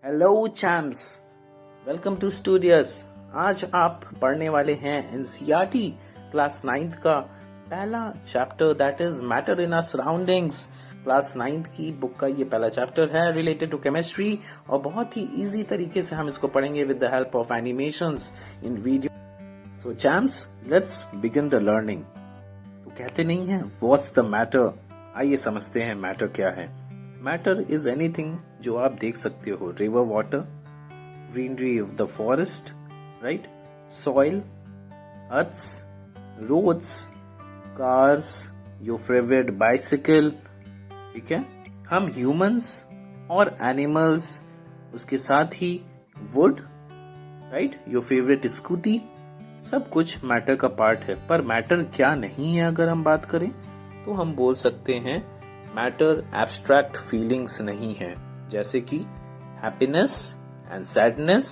Hello champs, welcome to studious. आज आप पढ़ने वाले हैं एनसीईआरटी क्लास 9th का पहला chapter that is matter in our surroundings. Class 9th की बुक का ये पहला चैप्टर है रिलेटेड टू केमिस्ट्री और बहुत ही इजी तरीके से हम इसको पढ़ेंगे with the help of animations in video. So champs, let's begin the learning. तो कहते नहीं है व्हाट्स द मैटर, आइए समझते हैं मैटर क्या है। मैटर इज एनीथिंग जो आप देख सकते हो, river water, greenery of the forest, right, soil, huts, roads, cars, your favourite bicycle, ठीक है, हम ह्यूमंस और एनिमल्स, उसके साथ ही wood, right, your favourite scooty, सब कुछ मैटर का पार्ट है। पर मैटर क्या नहीं है अगर हम बात करें तो हम बोल सकते हैं मैटर एब्स्ट्रैक्ट फीलिंग्स नहीं है, जैसे कि happiness and sadness,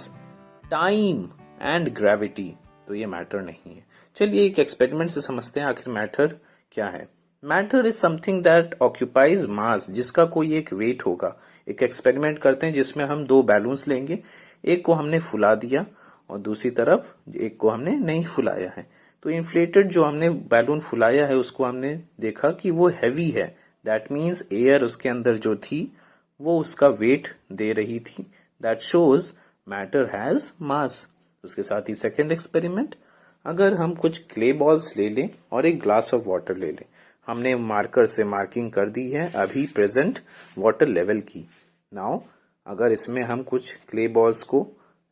time and gravity, तो ये मैटर नहीं है। चलिए एक एक्सपेरिमेंट से समझते हैं आखिर मैटर क्या है। Matter is something that occupies mass, जिसका कोई एक वेट होगा। एक एक्सपेरिमेंट करते हैं जिसमें हम दो बैलून्स लेंगे, एक को हमने फुला दिया और दूसरी तरफ एक को हमने नहीं फुलाया है। तो इन्फ्लेटेड जो हमने बैलून फुलाया है उसको हमने देखा कि वो हैवी है, दैट मीन्स एयर उसके अंदर जो थी वो उसका वेट दे रही थी, दैट शोज मैटर हैज मास। उसके साथ ही सेकेंड एक्सपेरिमेंट, अगर हम कुछ क्ले बॉल्स ले लें और एक ग्लास ऑफ वाटर ले लें, हमने मार्कर से मार्किंग कर दी है अभी प्रेजेंट वाटर लेवल की। नाउ अगर इसमें हम कुछ क्ले बॉल्स को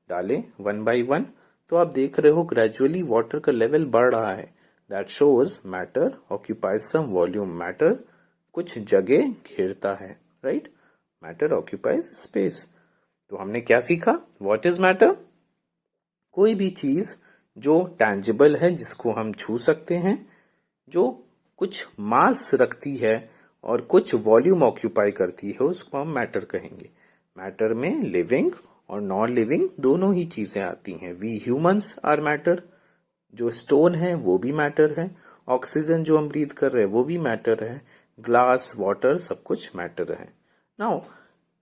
डालें वन बाय वन, तो आप देख रहे हो ग्रेजुअली वाटर का लेवल बढ़ रहा है, that shows matter occupies some volume, matter कुछ जगह घेरता है, राइट, मैटर ऑक्यूपाइज स्पेस। तो हमने क्या सीखा, व्हाट इज मैटर, कोई भी चीज जो टैंजिबल है, जिसको हम छू सकते हैं, जो कुछ मास रखती है और कुछ वॉल्यूम ऑक्यूपाई करती है, उसको हम मैटर कहेंगे। मैटर में लिविंग और नॉन लिविंग दोनों ही चीजें आती हैं। वी ह्यूमंस आर मैटर, जो स्टोन है वो भी मैटर है, ऑक्सीजन जो हम ब्रीथ कर रहे हैं वो भी मैटर है, ग्लास, वाटर, सब कुछ मैटर है। Now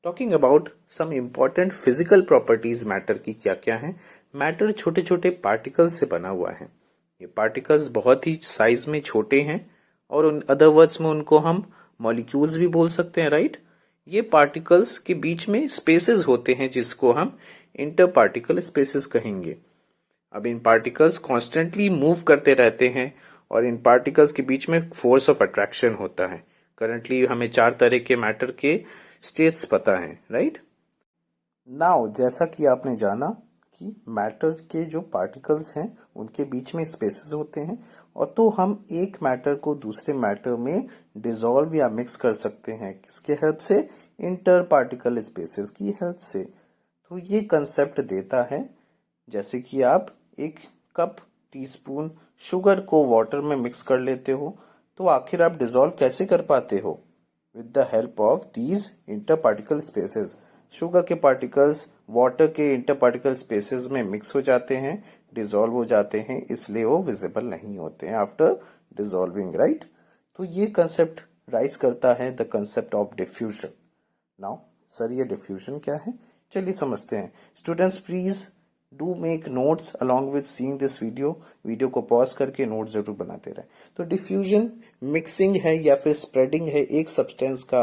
talking about some important physical properties matter की क्या क्या है। मैटर छोटे छोटे पार्टिकल्स से बना हुआ है। ये पार्टिकल्स बहुत ही साइज में छोटे हैं और उन अदर वर्ड्स में उनको हम मॉलिक्यूल्स भी बोल सकते हैं, राइट। ये पार्टिकल्स के बीच में स्पेसेस होते हैं जिसको हम इंटर पार्टिकल स्पेसेस कहेंगे। अब इन पार्टिकल्स कॉन्स्टेंटली मूव करते रहते हैं और इन पार्टिकल्स के बीच में फोर्स ऑफ अट्रैक्शन होता है। करंटली हमें 4 तरह के मैटर के स्टेट्स पता है, राइट। नाउ जैसा कि आपने जाना कि मैटर के जो पार्टिकल्स हैं उनके बीच में स्पेसेस होते हैं, और तो हम एक मैटर को दूसरे मैटर में डिसॉल्व या मिक्स कर सकते हैं, किसके हेल्प से, इंटर पार्टिकल स्पेसेस की हेल्प से। तो ये कंसेप्ट देता है, जैसे कि आप एक कप टीस्पून शुगर को वाटर में मिक्स कर लेते हो, तो आखिर आप डिसॉल्व कैसे कर पाते हो, with the help of these inter particle spaces. Sugar के पार्टिकल्स वाटर के इंटर पार्टिकल स्पेसेस में मिक्स हो जाते हैं, डिसॉल्व हो जाते हैं, इसलिए वो विजिबल नहीं होते हैं आफ्टर डिसॉल्विंग, राइट। तो ये कंसेप्ट राइज करता है the concept of diffusion. Now sir, ये डिफ्यूजन क्या है, चलिए समझते हैं। Students please do make notes along with seeing this video को पॉज करके नोट जरूर बनाते रहे। तो डिफ्यूजन मिक्सिंग है या फिर स्प्रेडिंग है एक सब्सटेंस का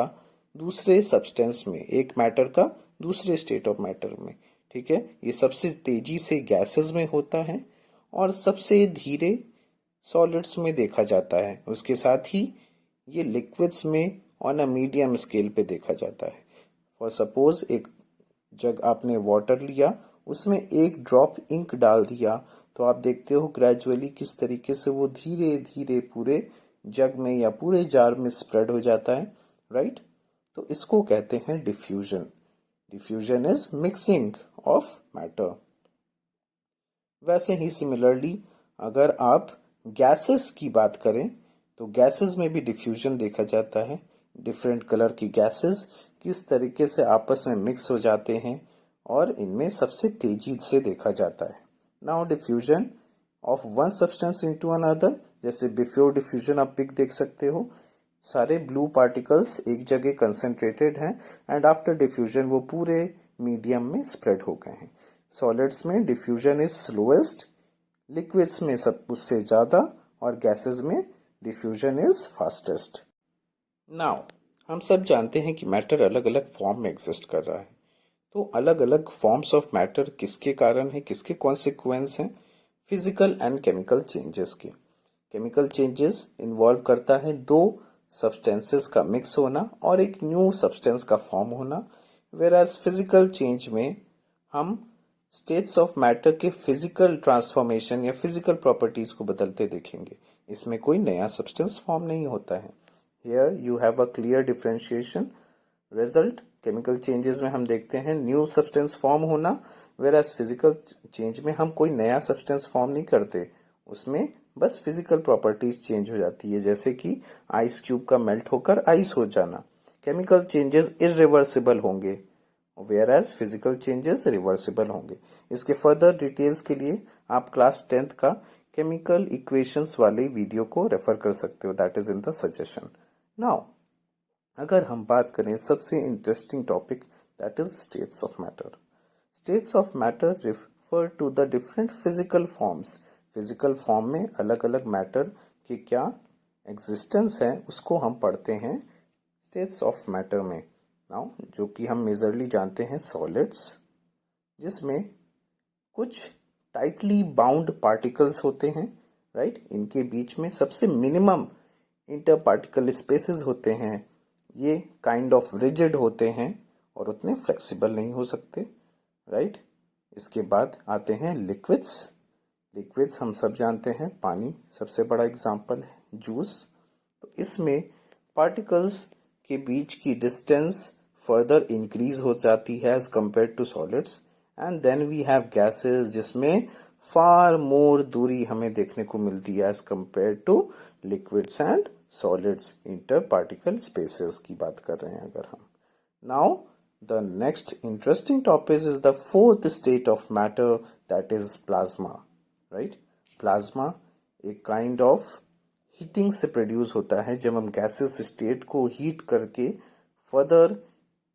दूसरे सब्सटेंस में, एक मैटर का दूसरे स्टेट ऑफ मैटर में, ठीक है। ये सबसे तेजी से गैसेस में होता है और सबसे धीरे सॉलिड्स में देखा जाता है। उसके साथ ही ये लिक्विड्स में ऑन अ मीडियम स्केल पे देखा जाता है। फॉर सपोज एक जग आपने वाटर लिया, उसमें एक ड्रॉप इंक डाल दिया, तो आप देखते हो ग्रेजुअली किस तरीके से वो धीरे धीरे पूरे जग में या पूरे जार में स्प्रेड हो जाता है, राइट। तो इसको कहते हैं diffusion. Diffusion is mixing of matter. वैसे ही सिमिलरली अगर आप गैसेस की बात करें तो गैसेस में भी डिफ्यूजन देखा जाता है। डिफरेंट कलर की गैसेस किस तरीके से आपस में मिक्स हो जाते हैं और इनमें सबसे तेजी से देखा जाता है। Now diffusion of one substance into another, जैसे बिफोर डिफ्यूजन आप पिक देख सकते हो, सारे ब्लू पार्टिकल्स एक जगह कंसेंट्रेटेड हैं एंड आफ्टर डिफ्यूजन वो पूरे मीडियम में स्प्रेड हो गए हैं। सॉलिड्स में डिफ्यूजन इज स्लोएस्ट, लिक्विड्स में सब उससे ज़्यादा, और गैसेस में डिफ्यूजन इज फास्टेस्ट। नाउ हम सब जानते हैं कि मैटर अलग अलग फॉर्म में एग्जिस्ट कर रहा है। तो अलग अलग फॉर्म्स ऑफ मैटर किसके कारण है, किसके कॉन्सिक्वेंस हैं? फिजिकल एंड केमिकल चेंजेस के। केमिकल चेंजेस इन्वॉल्व करता है दो सब्सटेंसेस का मिक्स होना और एक न्यू सब्सटेंस का फॉर्म होना, वेराज फिजिकल चेंज में हम स्टेट्स ऑफ मैटर के फिजिकल ट्रांसफॉर्मेशन या फिजिकल प्रॉपर्टीज को बदलते देखेंगे। इसमें कोई नया सब्सटेंस फॉर्म नहीं होता है। Here you have a clear differentiation. Result chemical changes में हम देखते हैं न्यू सब्सटेंस फॉर्म होना, वेराज फिजिकल चेंज में हम कोई नया सब्सटेंस फॉर्म नहीं करते, उसमें बस फिजिकल प्रॉपर्टीज चेंज हो जाती है, जैसे कि आइस क्यूब का मेल्ट होकर आइस हो जाना। केमिकल चेंजेस इरिवर्सिबल होंगे, वेयरएज फिजिकल चेंजेस रिवर्सिबल होंगे। इसके फर्दर डिटेल्स के लिए आप क्लास 10th का केमिकल इक्वेशंस वाले वीडियो को रेफर कर सकते हो, that is in the suggestion. Now अगर हम बात करें सबसे interesting topic, that is states of matter. States of matter refer to the different physical forms. Physical form में अलग अलग मैटर की क्या एग्जिस्टेंस है उसको हम पढ़ते हैं स्टेट्स ऑफ मैटर में। नाउ जो कि हम मेजरली जानते हैं सॉलिड्स, जिसमें कुछ टाइटली बाउंड पार्टिकल्स होते हैं, राइट। इनके बीच में सबसे मिनिमम इंटर पार्टिकल स्पेसेस होते हैं। ये काइंड ऑफ रिजिड होते हैं और उतने फ्लेक्सिबल नहीं हो सकते, राइट। इसके बाद आते हैं लिक्विड्स। लिक्विड्स हम सब जानते हैं, पानी सबसे बड़ा एग्जाम्पल है, जूस। तो इसमें पार्टिकल्स के बीच की डिस्टेंस फर्दर इंक्रीज हो जाती है as compare to solids. And then we have gases, जिसमें फार मोर दूरी हमें देखने को मिलती है as compare to liquids and solids. Inter particle spaces की बात कर रहे हैं अगर हम। Now the next interesting topic is the fourth state of matter, that is plasma, right. Plasma एक काइंड ऑफ हीटिंग से प्रोड्यूस होता है, जब हम गैसेस स्टेट को हीट करके फर्दर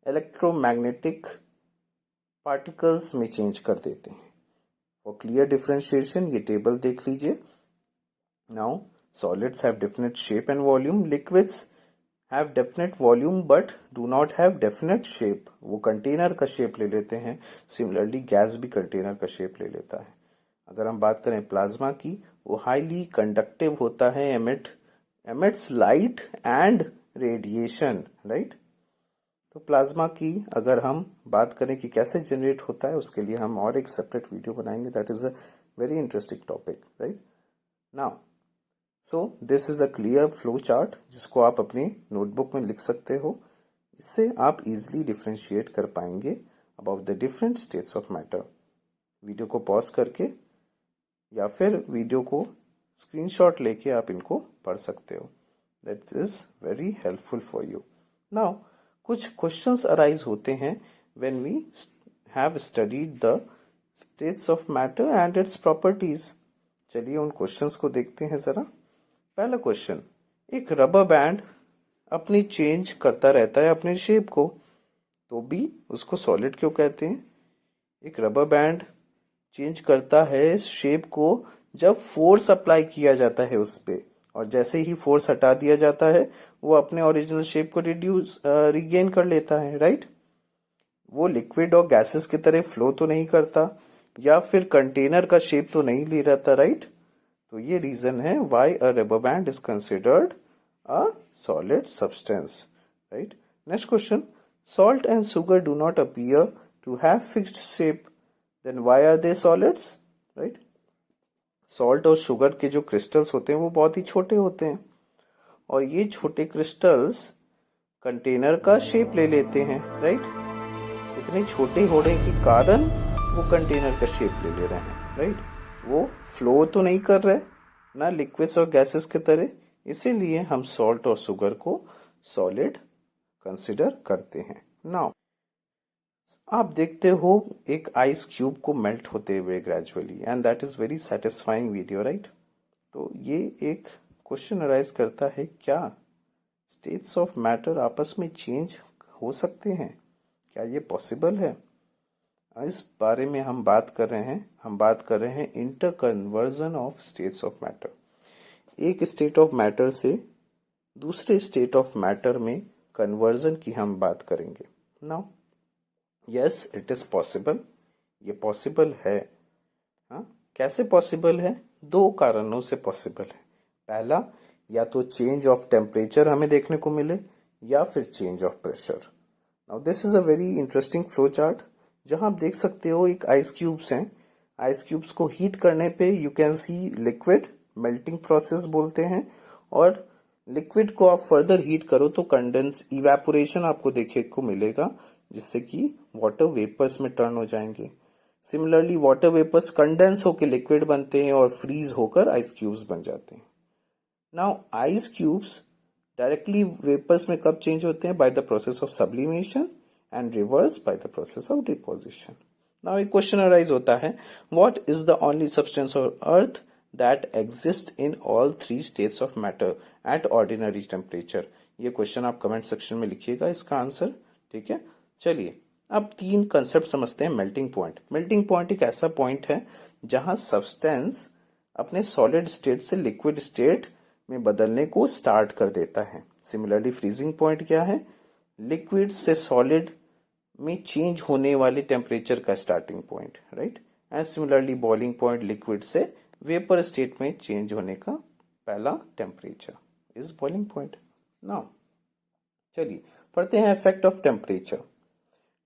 इलेक्ट्रोमैग्नेटिक पार्टिकल्स में चेंज कर देते हैं। फॉर क्लियर डिफरेंशिएशन ये टेबल देख लीजिए। Now solids have definite shape and volume, liquids have definite volume but do not have definite shape। वो कंटेनर का शेप ले लेते हैं, सिमिलरली गैस भी कंटेनर का शेप ले लेता है। अगर हम बात करें प्लाज्मा की, वो हाईली कंडक्टिव होता है, emits light and radiation, right. तो प्लाज्मा की अगर हम बात करें कि कैसे जनरेट होता है, उसके लिए हम और एक सेपरेट वीडियो बनाएंगे, that is a very interesting topic, right. Now so this is a clear flow chart, जिसको आप अपनी नोटबुक में लिख सकते हो। इससे आप इजीली डिफरेंशिएट कर पाएंगे about the different states of matter. Video को पॉज करके या फिर वीडियो को स्क्रीनशॉट लेके आप इनको पढ़ सकते हो, that is very helpful for you. Now कुछ क्वेश्चंस अराइज होते हैं when we have studied the states of matter and its properties. चलिए उन क्वेश्चंस को देखते हैं जरा। पहला क्वेश्चन, एक रबर बैंड अपनी चेंज करता रहता है अपने शेप को, तो भी उसको सॉलिड क्यों कहते हैं? एक रबर बैंड चेंज करता है शेप को जब फोर्स अप्लाई किया जाता है उस पे, और जैसे ही फोर्स हटा दिया जाता है वो अपने ओरिजिनल शेप को रिगेन कर लेता है, राइट। वो लिक्विड और गैसेस की तरह फ्लो तो नहीं करता, या फिर कंटेनर का शेप तो नहीं ले रहता, राइट। तो ये रीजन है why a rubber band is considered a solid substance, right. Next question, salt and sugar do not appear to have fixed shape, then why are they solids, right. Salt और sugar के जो crystals होते हैं वो बहुत ही छोटे होते हैं, और ये छोटे क्रिस्टल्स कंटेनर का शेप ले लेते हैं, राइट। इतने छोटे होने के कारण वो कंटेनर का शेप ले ले रहे हैं, राइट। वो फ्लो तो नहीं कर रहे ना लिक्विड्स और गैसेस की तरह, इसीलिए हम सॉल्ट और शुगर को सॉलिड कंसिडर करते हैं। नाउ आप देखते हो एक आइस क्यूब को मेल्ट होते हुए gradually, and that is very satisfying video, right. तो ये एक क्वेश्चन अराइज करता है, क्या स्टेट्स ऑफ मैटर आपस में चेंज हो सकते हैं? क्या ये पॉसिबल है? इस बारे में हम बात कर रहे हैं inter conversion of states of matter. एक स्टेट ऑफ मैटर से दूसरे स्टेट ऑफ मैटर में कन्वर्जन की हम बात करेंगे। Now yes, it is possible, ये पॉसिबल है। हाँ, कैसे पॉसिबल है? दो कारणों से पॉसिबल है। पहला, या तो चेंज ऑफ टेम्परेचर हमें देखने को मिले या फिर change of pressure. Now this is a very interesting flow chart, जहां आप देख सकते हो एक आइस क्यूब्स हैं। आइस क्यूब्स को हीट करने पे you can see liquid, melting process बोलते हैं, और लिक्विड को आप फर्दर हीट करो तो कंडेंस, इवेपोरेशन आपको देखने को मिलेगा, जिससे कि वाटर वेपर्स में टर्न हो जाएंगे। सिमिलरली वाटर वेपर्स कंडेंस होकर लिक्विड बनते हैं और फ्रीज होकर आइस क्यूब्स बन जाते हैं। Now ice cubes directly vapours में कब चेंज होते हैं? By the process of sublimation and reverse by the process of deposition. Now एक क्वेश्चन अराइज होता है, what is the only substance on earth that exist in all three states of matter at ordinary temperature? ये question आप comment section में लिखिएगा इसका answer, ठीक है। चलिए अब तीन कंसेप्ट समझते हैं। Melting point. मेल्टिंग पॉइंट एक ऐसा पॉइंट है जहां सब्सटेंस अपने सॉलिड स्टेट से लिक्विड स्टेट में बदलने को स्टार्ट कर देता है। सिमिलरली फ्रीजिंग पॉइंट क्या है? लिक्विड से सॉलिड में चेंज होने वाले टेम्परेचर का starting point, right. And similarly boiling point liquid से वेपर स्टेट में चेंज होने का पहला temperature is boiling point. Now चलिए पढ़ते हैं इफेक्ट ऑफ टेम्परेचर।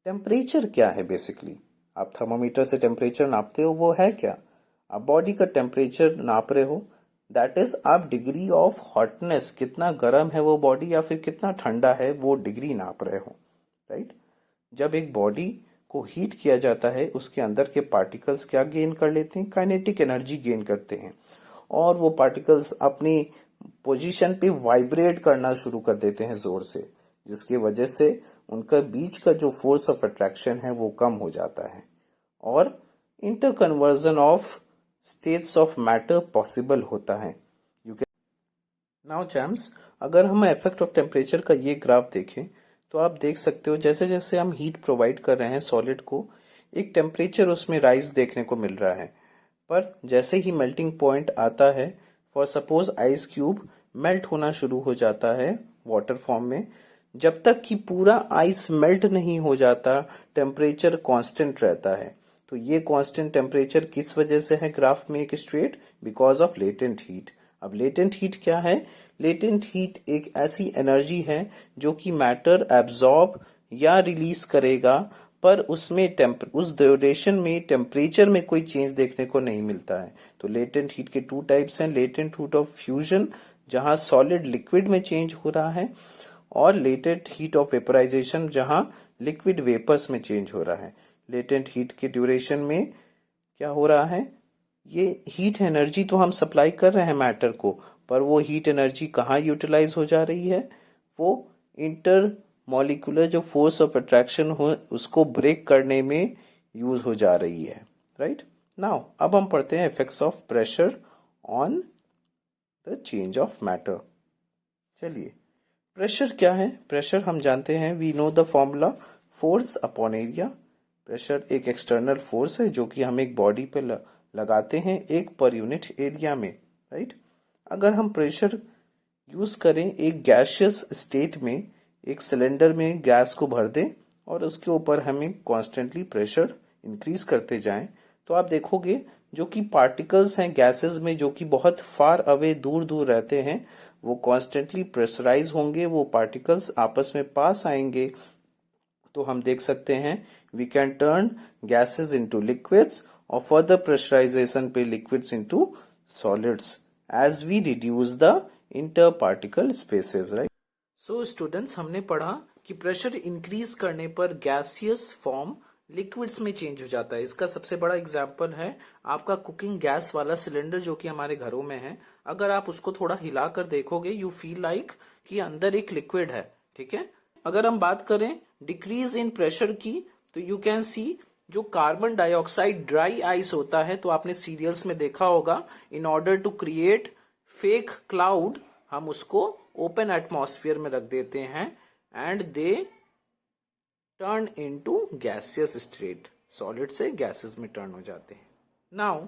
टेम्परेचर क्या है? बेसिकली आप थर्मोमीटर से टेम्परेचर नापते हो, वो है क्या? आप बॉडी का टेम्परेचर नाप रहे हो, दैट इज आप डिग्री ऑफ हॉटनेस, कितना गर्म है वो बॉडी या फिर कितना ठंडा है वो डिग्री नाप रहे हो, राइट। जब एक बॉडी को हीट किया जाता है, उसके अंदर के पार्टिकल्स क्या गेन कर लेते हैं? काइनेटिक एनर्जी गेन करते हैं, और वो पार्टिकल्स अपनी पोजीशन पे वाइब्रेट करना शुरू कर देते हैं जोर से, जिसकी वजह से उनका बीच का जो फोर्स ऑफ अट्रैक्शन है वो कम हो जाता है, और inter conversion of states of matter possible होता है। यू कैन नाउ चैम्स, अगर हम इफेक्ट ऑफ टेम्परेचर का ये ग्राफ देखें तो आप देख सकते हो जैसे जैसे हम हीट प्रोवाइड कर रहे हैं सॉलिड को, एक टेम्परेचर उसमें राइज देखने को मिल रहा है। पर जैसे ही मेल्टिंग पॉइंट आता है, for suppose ice cube melt होना शुरू हो जाता है वाटर फॉर्म में, जब तक कि पूरा आइस मेल्ट नहीं हो जाता टेम्परेचर कांस्टेंट रहता है। तो ये कांस्टेंट टेम्परेचर किस वजह से है ग्राफ में एक straight? Because of latent heat. अब लेटेंट हीट क्या है? लेटेंट हीट एक ऐसी एनर्जी है जो कि मैटर एब्जॉर्ब या रिलीज करेगा, पर उसमें उस ड्यूरेशन में टेम्परेचर में कोई चेंज देखने को नहीं मिलता है। तो लेटेंट हीट के टू टाइप्स हैं, लेटेंट हीट ऑफ फ्यूजन जहां सॉलिड लिक्विड में चेंज हो रहा है, और लेटेंट हीट ऑफ वेपराइजेशन जहां लिक्विड वेपर्स में चेंज हो रहा है। लेटेंट हीट के ड्यूरेशन में क्या हो रहा है? ये हीट एनर्जी तो हम सप्लाई कर रहे हैं मैटर को, पर वो हीट एनर्जी कहाँ यूटिलाइज हो जा रही है? वो इंटर मॉलिक्यूलर जो फोर्स ऑफ अट्रैक्शन हो उसको ब्रेक करने में यूज हो जा रही है, राइट। नाउ अब हम पढ़ते हैं effects of pressure on the change of matter. चलिए प्रेशर क्या है? प्रेशर हम जानते हैं, we know the formula, force upon area. Pressure एक एक्सटर्नल फोर्स है जो कि हम एक बॉडी पे लगाते हैं एक पर यूनिट एरिया में, राइट। अगर हम प्रेशर यूज करें एक गैसियस स्टेट में, एक सिलेंडर में गैस को भर दें और उसके ऊपर हमें कॉन्स्टेंटली प्रेशर इंक्रीज करते जाएं, तो आप देखोगे जो कि पार्टिकल्स हैं गैसेस में जो कि बहुत फार अवे दूर दूर रहते हैं, वो कॉन्स्टेंटली प्रेशराइज होंगे, वो पार्टिकल्स आपस में पास आएंगे। तो हम देख सकते हैं we can turn gases into liquids, और फर्दर प्रेशराइजेशन पे liquids into solids as we reduce the inter particle spaces, right. So students, हमने पढ़ा कि प्रेशर इंक्रीज करने पर गैसियस फॉर्म लिक्विड्स में चेंज हो जाता है। इसका सबसे बड़ा एग्जाम्पल है आपका कुकिंग गैस वाला सिलेंडर जो कि हमारे घरों में है। अगर आप उसको थोड़ा हिला कर देखोगे, यू फील लाइक कि अंदर एक लिक्विड है, ठीक है। अगर हम बात करें डिक्रीज इन प्रेशर की, तो यू कैन सी जो कार्बन डाइऑक्साइड ड्राई आइस होता है, तो आपने सीरियल्स में देखा होगा, in order to create fake cloud हम उसको ओपन एटमॉस्फेयर में रख देते हैं and they turn into gaseous state. Solid से गैसेस में टर्न हो जाते हैं। नाउ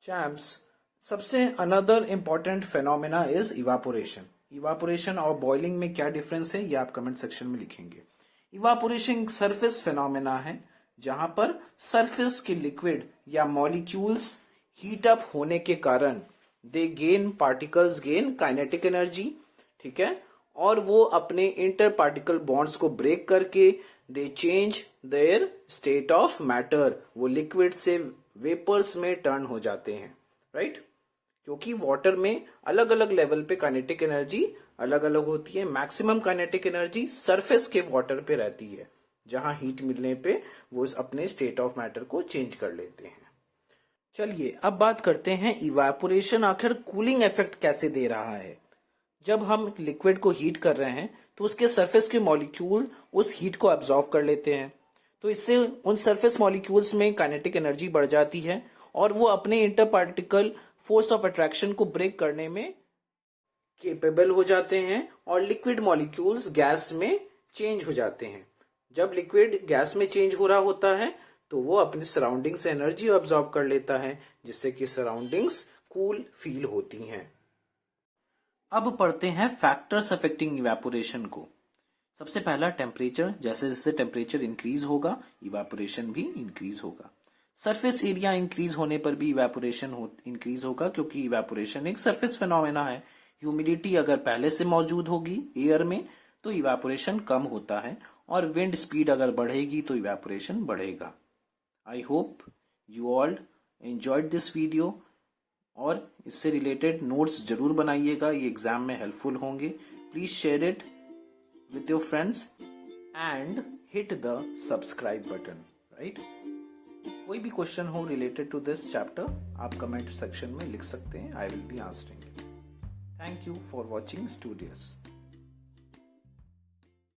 चैम्प्स, सबसे another important phenomena is evaporation. Evaporation और बॉइलिंग में क्या डिफरेंस है ये आप कमेंट सेक्शन में लिखेंगे। इवापोरेशन सरफेस फेनोमेना है जहां पर सरफेस के लिक्विड या मॉलिक्यूल्स हीट अप होने के कारण दे gain particles gain kinetic energy, ठीक है, और वो अपने इंटर पार्टिकल बॉन्ड्स को ब्रेक करके दे change their state of matter, वो लिक्विड से वेपर्स में टर्न हो जाते हैं, राइट। क्योंकि वाटर में अलग अलग लेवल पे काइनेटिक एनर्जी अलग अलग होती है। मैक्सिमम काइनेटिक एनर्जी सरफेस के वाटर पे रहती है, जहां हीट मिलने पे वो अपने स्टेट ऑफ मैटर को चेंज कर लेते हैं। चलिए अब बात करते हैं इवापोरेशन आखिर कूलिंग इफेक्ट कैसे दे रहा है। जब हम लिक्विड को हीट कर रहे हैं तो उसके सरफेस के मॉलिक्यूल उस हीट को एब्जॉर्ब कर लेते हैं, तो इससे उन सरफेस मॉलिक्यूल्स में काइनेटिक एनर्जी बढ़ जाती है और वो अपने inter particle force of attraction को ब्रेक करने में केपेबल हो जाते हैं और लिक्विड मॉलिक्यूल्स गैस में चेंज हो जाते हैं। जब लिक्विड गैस में चेंज हो रहा होता है तो वो अपनी सराउंडिंग से एनर्जी ऑब्जॉर्ब कर लेता है, जिससे कि सराउंडिंग्स कूल फील होती हैं। अब पढ़ते हैं फैक्टर्स अफेक्टिंग इवेपोरेशन को। सबसे पहला टेम्परेचर, जैसे जैसे टेम्परेचर इंक्रीज होगा इवेपोरेशन भी इंक्रीज होगा। सरफेस एरिया इंक्रीज होने पर भी इवेपोरेशन इंक्रीज होगा, क्योंकि इवेपोरेशन एक सरफेस फिनोमेना है। ह्यूमिडिटी अगर पहले से मौजूद होगी एयर में तो इवेपोरेशन कम होता है, और विंड स्पीड अगर बढ़ेगी तो इवेपोरेशन बढ़ेगा। I hope you all enjoyed this video, और इससे रिलेटेड नोट्स जरूर बनाइएगा, ये एग्जाम में हेल्पफुल होंगे। Please share it with your friends and hit the subscribe button, right? कोई भी क्वेश्चन हो रिलेटेड टू दिस चैप्टर आप कमेंट सेक्शन में लिख सकते हैं, I will be answering. Thank you for watching studious.